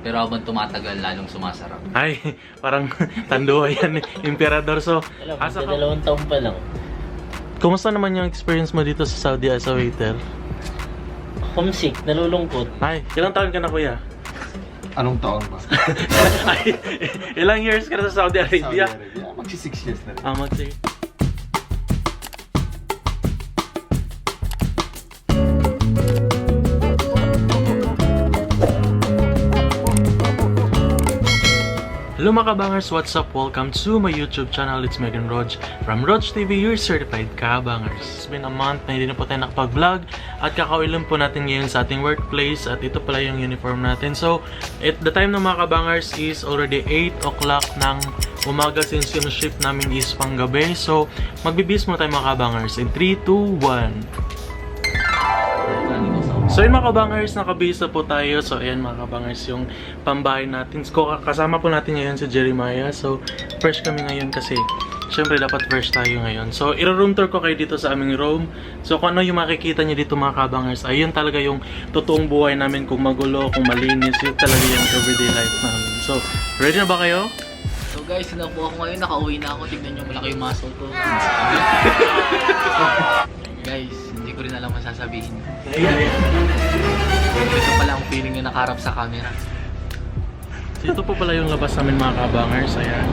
pero habang tumatagal, lalong sumasarap. Ay, parang tanduay yan, Emperador. So, Alam, asa ka? 2 taon pa lang. Kumusta naman yung experience mo dito sa Saudi as a waiter? Homesick, nalulungkot. Ay, ilang taon ka na, kuya? Anong taon ba? Ay, ilang years ka na sa Saudi Arabia? Magsi 6 years na rin. Mag-say. Hello mga kabangers, what's up? Welcome to my YouTube channel. It's Megan Rog from Rog TV, your certified kabangers. It's been a month na hindi na po tayo nakapag-vlog at kakaulan po natin ngayon sa ating workplace at ito pala yung uniform natin. So, at the time ng mga kabangers is already 8 o'clock ng umaga since yung shift namin is panggabi. So, magbibis muna tayo mga kabangers in 3, 2, 1. So yun mga kabangers, nakabisa po tayo. So ayan mga kabangers, yung pambahay natin. So, kasama po natin ngayon si Jeremiah. So fresh kami ngayon kasi syempre dapat fresh tayo ngayon. So iro-room tour ko kayo dito sa aming room. So kung ano yung makikita nyo dito mga kabangers, ayun talaga yung totoong buhay namin. Kung magulo, kung malinis, yun talaga yung everyday life namin. So ready na ba kayo? So guys, na po ako ngayon, nakauwi na ako. Tignan nyo, malaki yung muscle ko. Guys, hindi ko rin alam masasabihin. Ito pala ang feeling na nakaharap sa camera. So ito po pala yung labas namin mga kabangers. Ayan.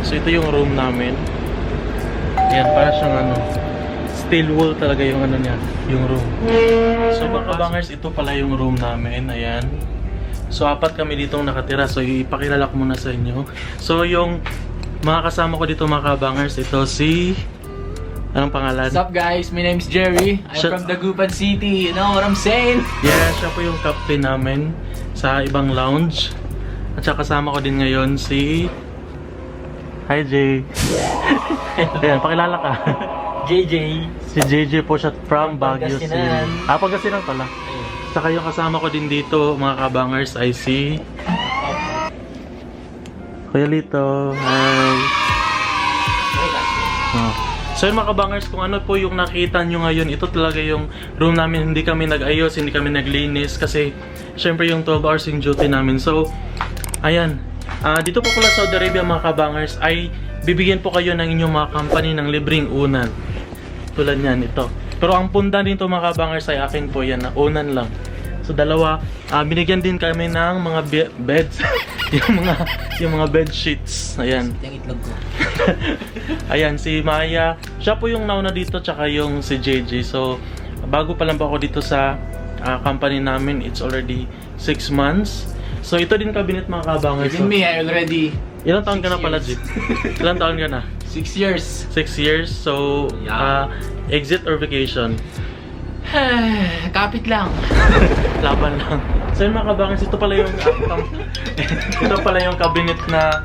So ito yung room namin. Ayan, para siyang ano, steel wool talaga yung ano niya, yung room. So mga kabangers, ito pala yung room namin. Ayan. So apat kami ditong nakatira. So ipakilala ko muna sa inyo. So yung mga kasama ko dito mga kabangers, ito si... Anong pangalan? What's up guys? My name's Jerry. I'm from Dagupan City. You know what I'm saying? Yeah, siya po yung captain namin sa ibang lounge. At saka kasama ko din ngayon si... Hi Jay. Ayan, pakilala ka. JJ. Si JJ po siya from Baguio City. Pangasinan. Pangasinan pala. Saka yung kasama ko din dito, mga kabangers, ay si... Kuya Lito. Hi. Oh. So yun mga kabangers, kung ano po yung nakita nyo ngayon, ito talaga yung room namin. Hindi kami nag-ayos, hindi kami naglinis kasi syempre yung 12 hours yung duty namin. So, ayan. Dito po pala sa Saudi Arabia mga kabangers ay bibigyan po kayo ng inyong mga company ng libreng unan. Tulad yan, ito. Pero ang pundan dito mga kabangers ay akin po yan, na unan lang. So dalawa, binigyan din kami ng mga beds. yung mga bed sheets. Ayan. Yung itlog ko. Ayan, si Maya. Siya po yung nauna dito, tsaka yung si JJ. So, bago pa lang po ako dito sa company namin. It's already 6 months. So, ito din cabinet mga kabangers. Even me, I already... Ilang taon ka na 6 pala, years. Jeep? Ilang taon ka na? 6 years. 6 years. So, Yeah. exit or vacation? Kapit lang. Laban lang. So yun mga kabangers, ito pala yung ito pala yung cabinet na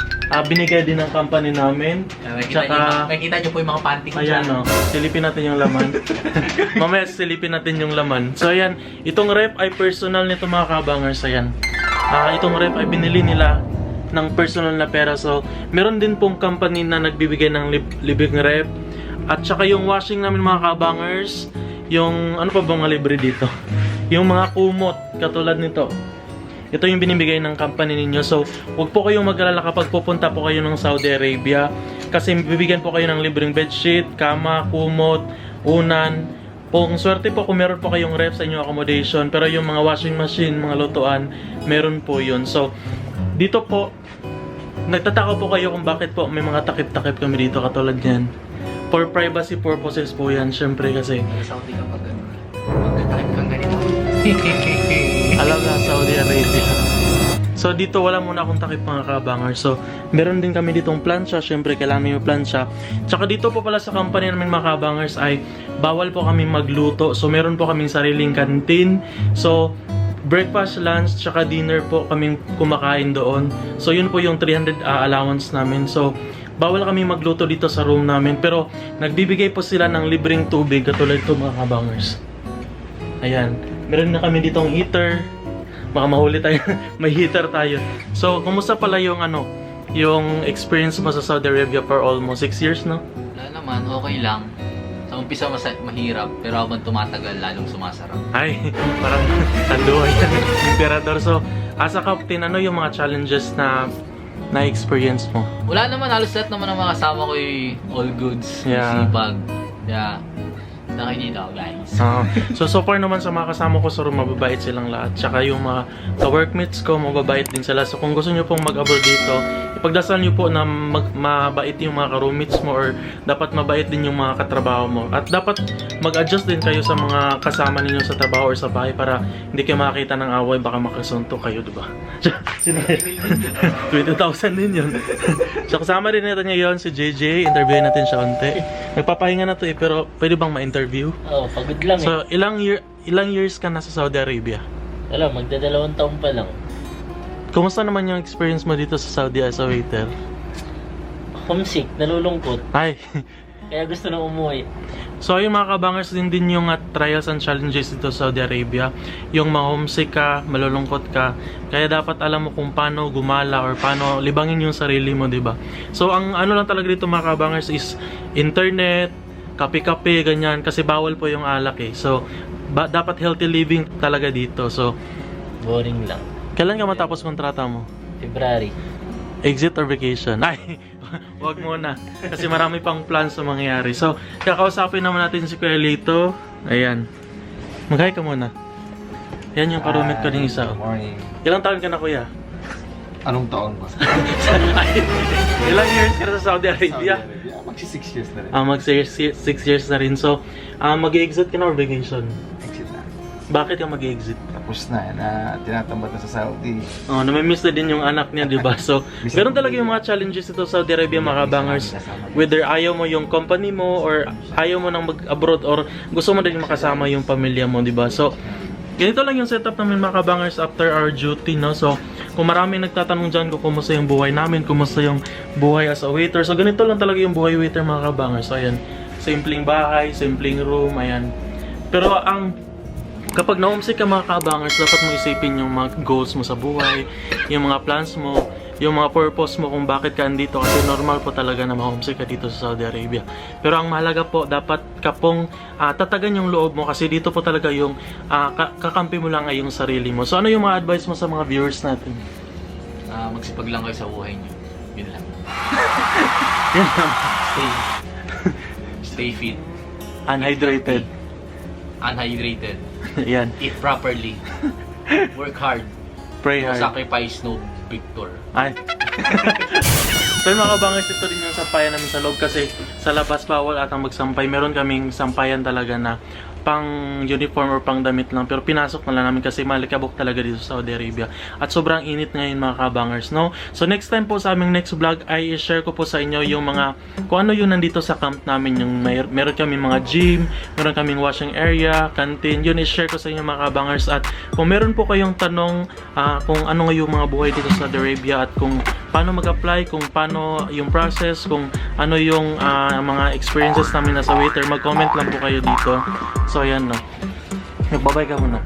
binigay din ng company namin. Makikita nyo po yung mga panty ko Ayan dyan. o, silipin natin yung laman. Mamaya silipin natin yung laman. So ayan, itong ref ay personal nito mga kabangers. Ayan. Itong ref ay binili nila ng personal na pera. So meron din pong company na nagbibigay ng libing ref. At saka yung washing namin mga kabangers, yung ano pa bang mga libre dito? Yung mga kumot katulad nito. Ito yung binibigay ng company ninyo. So, huwag po kayong mag-alala kapag pupunta po kayo ng Saudi Arabia kasi bibigyan po kayo ng libreng bedsheet, kama, kumot, unan. Kung swerte po kung meron po kayong ref sa inyong accommodation, pero yung mga washing machine, mga lutuan, meron po yun. So, dito po nagtataka po kayo kung bakit po may mga takip-takip kami dito katulad yan. For privacy purposes po yan, syempre kasi Saudi kapag magkatakip kang ganito. alam na, Saudi Arabia. So dito wala muna akong takip mga kabangers. So meron din kami ditong plansya, syempre kailangan yung plansya. Tsaka dito po pala sa company namin mga kabangers ay bawal po kami magluto. So meron po kaming sariling canteen. So breakfast, lunch, tsaka dinner po kaming kumakain doon. So yun po yung 300 allowance namin. So bawal kami magluto dito sa room namin. Pero nagbibigay po sila ng libreng tubig katulad ito mga kabangers. Ayan. Meron na kami ditong heater. Baka mahuli tayo. May heater tayo. So, kumusta pala yung ano, yung experience mo sa Saudi Arabia for almost 6 years, no? Wala naman, okay lang. Sa umpisa mahirap, pero habang tumatagal, lalong sumasarap. Ay, parang tanduay yan, Emperador. So, As a captain, ano yung mga challenges na na-experience mo? Wala naman, halos lahat naman ng mga kasama ko all goods, Yeah. sipag. Yeah. Nakikita ko, guys. So far naman sa mga kasama ko sa room, mababait silang lahat. Tsaka yung mga ka-workmates ko, mababait din sila. So kung gusto nyo pong mag-abroad dito, ipagdasal nyo po na mabait yung mga ka-roommates mo or dapat mabait din yung mga katrabaho mo. At dapat mag-adjust din kayo sa mga kasama ninyo sa trabaho or sa bahay para hindi kayo makakita ng away, baka makasunto kayo, diba? 20,000 din yun. So kasama rin natin ngayon si JJ, interviewin natin siya onte. Nagpapahinga na to pero pwede bang ma-interview? Oo, pagod lang eh. So, ilang years ka na sa Saudi Arabia? Wala, magdadalawang taon pa lang. Kumusta naman yung experience mo dito sa Saudi as a waiter? Homesick, nalulungkot. Ay, Kaya gusto na umuwi. so yung mga kabangers din yung trials and challenges dito sa Saudi Arabia. Yung ma-homesick ka, malulungkot ka. Kaya dapat alam mo kung paano gumala or paano libangin yung sarili mo, diba? So, ang ano lang talaga dito mga kabangers is internet, kape-kape, ganyan. Kasi bawal po yung alak eh. So, dapat healthy living talaga dito. So, Boring lang. kailan ka matapos kontrata mo? February. Exit or vacation? Ay, wag muna. Kasi marami pang plans na mangyayari. So, kakausapin naman natin si Kuya Lito. Ayan. Mag-hi ka muna. Yan yung karumit ko ng isa. Good morning. Ilang taon ka na, Kuya? Anong taon ba? Ilang years ka na sa Saudi Arabia? Magsi 6 years na rin. Mag 6 years na rin. So, mag-exit ka na or vacation? Exit na. Bakit ka mag-exit? Tapos na tinatambat na sa Saudi. Oh, namimiss na din yung anak niya, di ba? So, ganun talaga yung mga challenges ito sa Saudi Arabia, mga kabangers. Whether ayaw mo yung company mo or ayaw mo nang mag-abroad or gusto mo din makasama yung pamilya mo, di ba? So, ganito lang yung setup namin mga kabangers after our duty, no? So, kung maraming nagtatanong dyan kung kumusta yung buhay namin, kumusta yung buhay as a waiter. So, ganito lang talaga yung buhay waiter mga kabangers. So, ayan. Simpleng bahay, simpleng room, ayan. Pero kapag na-homesick ka mga kabangers, dapat mo isipin yung mga goals mo sa buhay, yung mga plans mo, yung mga purpose mo kung bakit ka andito. Kasi normal po talaga na ma-homesick ka dito sa Saudi Arabia. Pero ang mahalaga po, dapat ka pong tatagan yung loob mo kasi dito po talaga yung kakampi mo lang ay yung sarili mo. So ano yung mga advice mo sa mga viewers natin? Magsipag lang kayo sa buhay niyo. Yun lang. Yan lang. Stay fit. Unhydrated. Unhydrated. Yan. Eat properly. Work hard. Pray No hard. sacrifice, no victor. Ay. So yung mga kabangers, ito rin yung sampayan namin sa loob kasi sa labas bawal atang magsampay. Meron kaming sampayan talaga na pang uniform or pang damit lang. Pero pinasok na lang namin kasi malikabok talaga dito sa Saudi Arabia. At sobrang init ngayon mga kabangers, no? So next time po sa aming next vlog ay i-share ko po sa inyo yung mga kung ano yung nandito sa camp namin. Yung meron kami mga gym, meron kaming washing area, canteen. Yun i-share ko sa inyo mga kabangers. At kung meron po kayong tanong kung ano nga yung mga buhay dito sa Saudi Arabia at kung paano mag-apply, kung paano yung process, kung ano yung mga experiences namin as a waiter, mag-comment lang po kayo dito. So ayan, no. Magbabay ka muna.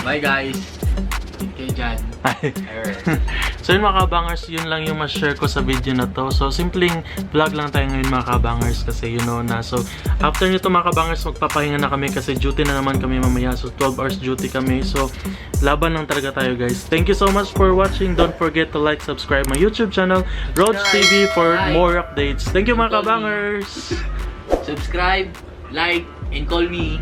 Bye guys. Okay dyan. So yun mga kabangers, yun lang yung ma-share ko sa video na to. So simpleng vlog lang tayo ngayon mga kabangers kasi you know na. So after nito mga kabangers, magpapahinga na kami kasi duty na naman kami mamaya. So 12 hours duty kami. So laban lang talaga tayo guys. Thank you so much for watching. Don't forget to like, subscribe my YouTube channel, Roach TV for more updates. Thank you mga kabangers. Subscribe, like, and call me.